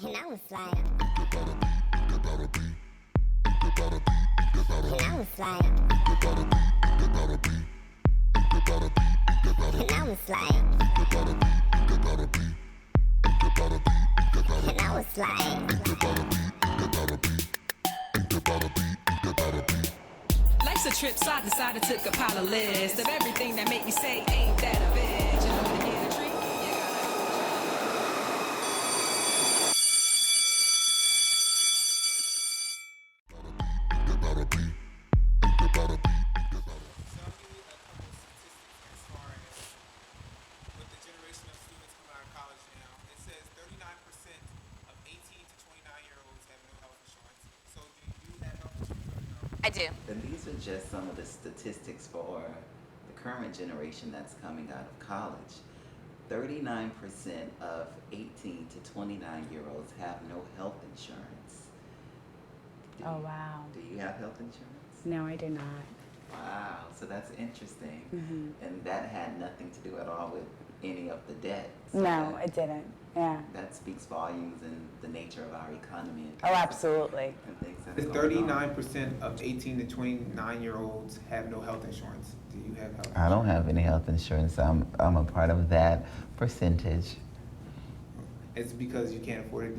And I was like, and I was like, and I was like, and I was like, Life's a trip, so I decided to compile a list of everything that make me say, ain't that a bitch? You know what I mean? A treat? I do. And these are just some of the statistics for the current generation that's coming out of college. 39% of 18 to 29-year-olds have no health insurance. Oh, wow. Do you have health insurance? No, I do not. Wow, so that's interesting. Mm-hmm. And that had nothing to do at all with any of the debt. So No, it didn't. Yeah. that speaks volumes in the nature of our economy. Oh, absolutely. And things that The are going on. 39% of 18 to 29-year-olds have no health insurance. Do you have health insurance? I don't have any health insurance. I'm a part of that percentage. It's because you can't afford it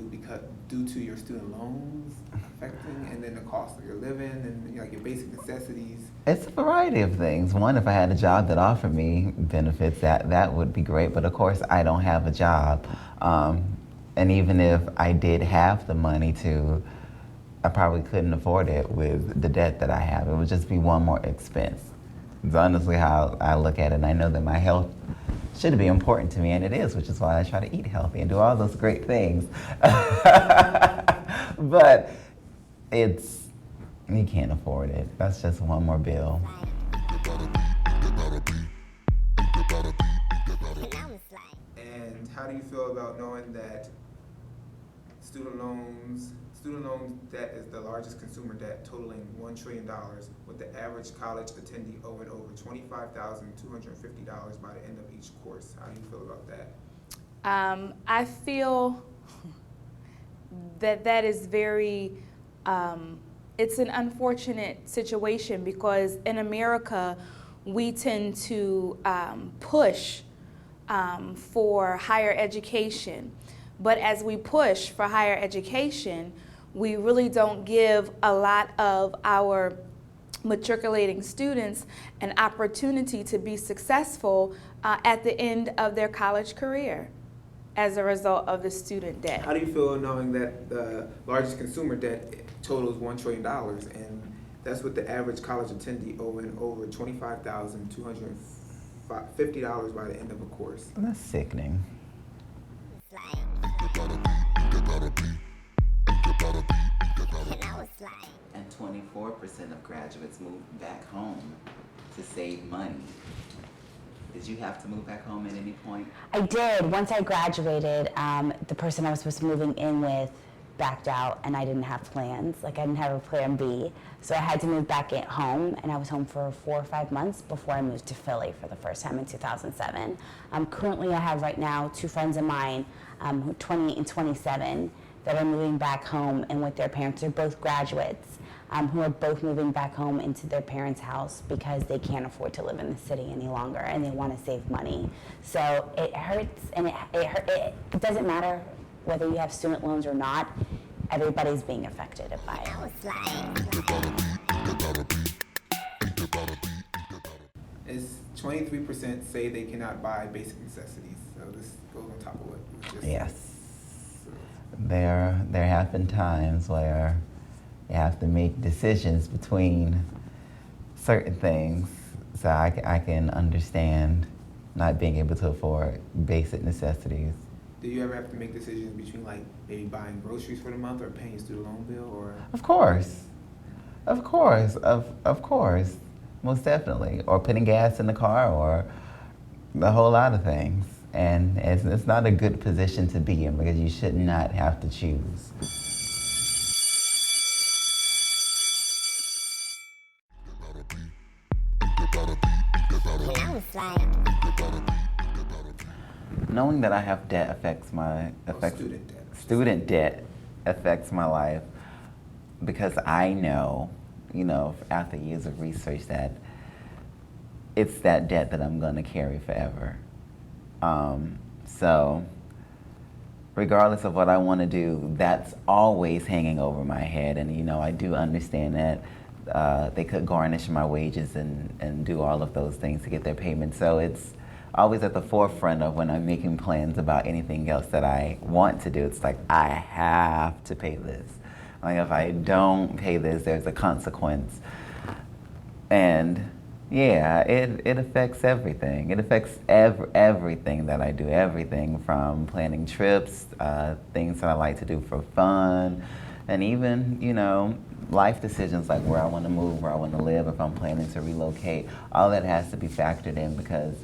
due to your student loans affecting, and then the cost of your living and like your basic necessities. It's a variety of things. One, if I had a job that offered me benefits, that would be great. But of course, I don't have a job. And even if I did have the money to, I probably couldn't afford it with the debt that I have. It would just be one more expense. It's honestly how I look at it. And I know that my health should be important to me, and it is, which is why I try to eat healthy and do all those great things. But you can't afford it. That's just one more bill. And how do you feel about knowing that student loan debt is the largest consumer debt, totaling $1 trillion, with the average college attendee owing over $25,250 by the end of each course? How do you feel about that? I feel that is very, it's an unfortunate situation because in America, we tend to push for higher education. But as we push for higher education, we really don't give a lot of our matriculating students an opportunity to be successful at the end of their college career as a result of the student debt. How do you feel knowing that the largest consumer debt totals $1 trillion, and that's with the average college attendee owing over $25,250 by the end of a course? That's sickening. And 24% of graduates moved back home to save money. Did you have to move back home at any point? I did. Once I graduated, the person I was supposed to be moving in with backed out, and I didn't have plans. Like, I didn't have a plan B. So I had to move back at home, and I was home for 4 or 5 months before I moved to Philly for the first time in 2007. Currently, I have right now 2 friends of mine, 20 and 27, that are moving back home and with their parents. They're both graduates who are both moving back home into their parents' house because they can't afford to live in the city any longer and they want to save money. So it hurts, and it doesn't matter whether you have student loans or not. Everybody's being affected by it. It's 23% say they cannot buy basic necessities. So this goes on top of what you just said. Yes. There have been times where you have to make decisions between certain things. So I can understand not being able to afford basic necessities. Do you ever have to make decisions between like maybe buying groceries for the month or paying your student loan bill, or? Of course, most definitely. Or putting gas in the car, or a whole lot of things. And it's not a good position to be in because you should not have to choose. Knowing that I have debt affects Student debt. student debt affects my life because I know, after years of research that it's that debt that I'm going to carry forever. So regardless of what I want to do, that's always hanging over my head. And, I do understand that they could garnish my wages and do all of those things to get their payment. So it's always at the forefront of when I'm making plans about anything else that I want to do. It's like, I have to pay this. Like, if I don't pay this, there's a consequence. And yeah, it affects everything. It affects everything that I do, everything from planning trips, things that I like to do for fun, and even, life decisions like where I want to move, where I want to live, if I'm planning to relocate. All that has to be factored in because,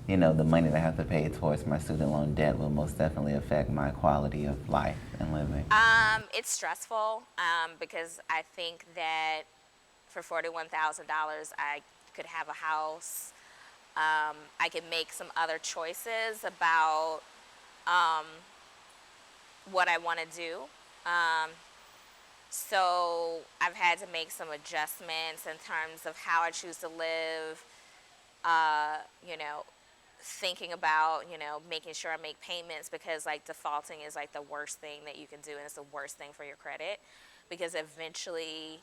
the money that I have to pay towards my student loan debt will most definitely affect my quality of life and living. It's stressful because I think that for $41,000, I could have a house. I could make some other choices about what I want to do. So I've had to make some adjustments in terms of how I choose to live, thinking about, making sure I make payments because like defaulting is like the worst thing that you can do and it's the worst thing for your credit because eventually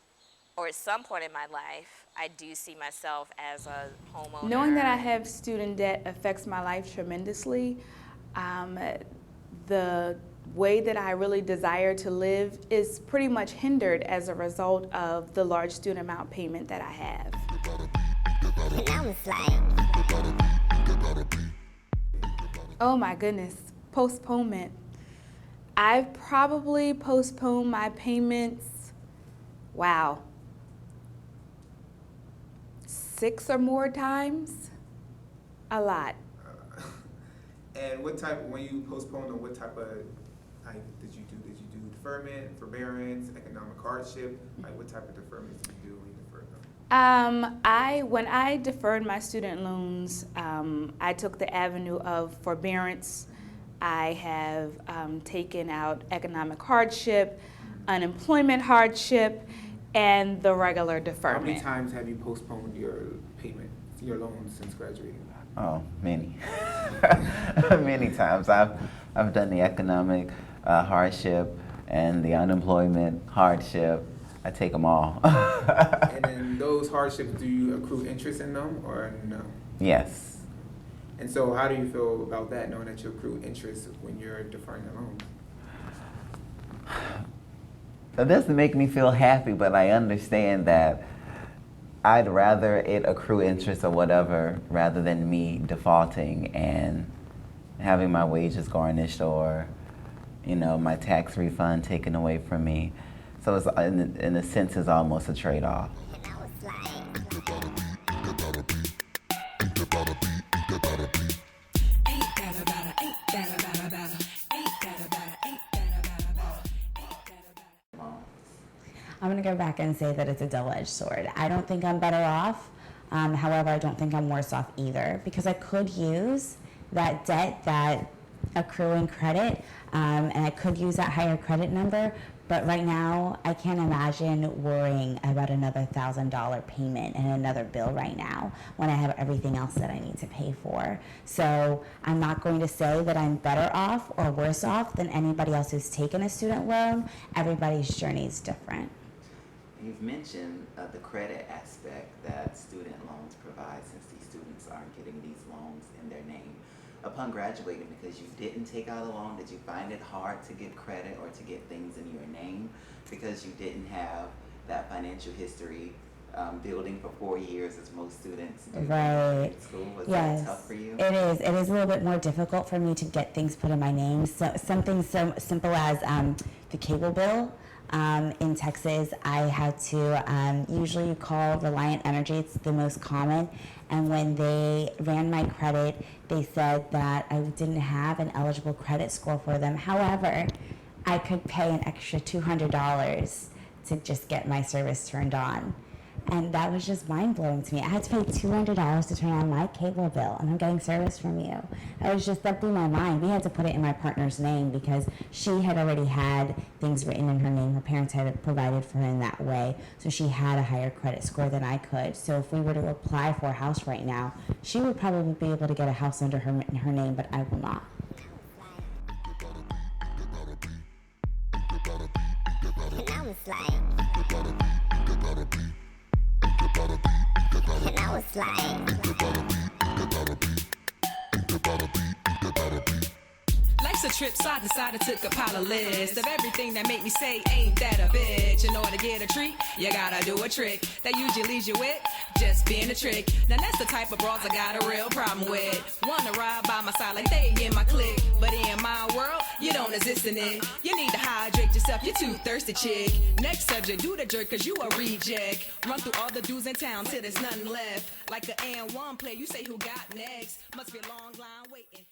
or at some point in my life, I do see myself as a homeowner. Knowing that I have student debt affects my life tremendously. The way that I really desire to live is pretty much hindered as a result of the large student amount payment that I have. Now it's like. Oh my goodness, postponement. I've probably postponed my payments, 6 or more times, a lot. And when you postponed them, what type of, did you do? Did you do deferment, forbearance, economic hardship? Like, what type of deferment did you do when you deferred them? When I deferred my student loans, I took the avenue of forbearance. I have taken out economic hardship, unemployment hardship, and the regular deferment. How many times have you postponed your payment, your loans since graduating? Oh, many. Many times. I've done the economic hardship and the unemployment hardship. I take them all. And then those hardships, do you accrue interest in them or no? Yes. And so how do you feel about that, knowing that you accrue interest when you're deferring the loan? It doesn't make me feel happy, but I understand that I'd rather it accrue interest or whatever rather than me defaulting and having my wages garnished or, my tax refund taken away from me. So it's, in a sense, it's almost a trade-off. Now it's like. I'm going to go back and say that it's a double-edged sword. I don't think I'm better off. However, I don't think I'm worse off either because I could use that debt, that accruing credit, and I could use that higher credit number. But right now, I can't imagine worrying about another $1,000 payment and another bill right now when I have everything else that I need to pay for. So I'm not going to say that I'm better off or worse off than anybody else who's taken a student loan. Everybody's journey is different. You've mentioned the credit aspect that student loans provide since these students aren't getting these loans in their name. Upon graduating, because you didn't take out a loan, did you find it hard to get credit or to get things in your name because you didn't have that financial history building for 4 years as most students do Right. in school? Was Yes. that tough for you? It is. It is a little bit more difficult for me to get things put in my name. So something so simple as the cable bill. In Texas, I had to usually call Reliant Energy. It's the most common. And when they ran my credit, they said that I didn't have an eligible credit score for them. However, I could pay an extra $200 to just get my service turned on. And that was just mind-blowing to me. I had to pay $200 to turn on my cable bill, and I'm getting service from you. That blew my mind. We had to put it in my partner's name because she had already had things written in her name. Her parents had provided for her in that way, so she had a higher credit score than I could. So if we were to apply for a house right now, she would probably be able to get a house under her name, but I will not. And I was like, and I was Life's a trip, so I decided to compile a list of everything that make me say, ain't that a bitch? In order to get a treat, you gotta do a trick that usually leaves you with just being a trick. Now that's the type of bras I got a real problem with. Wanna ride by my side like they in my clique, but in my world, you don't exist in it. You need to hydrate yourself, you're too thirsty, chick. Next subject, do the jerk, cause you a reject. Run through all the dudes in town till there's nothing left. Like an and one play, you say who got next. Must be a long line waiting.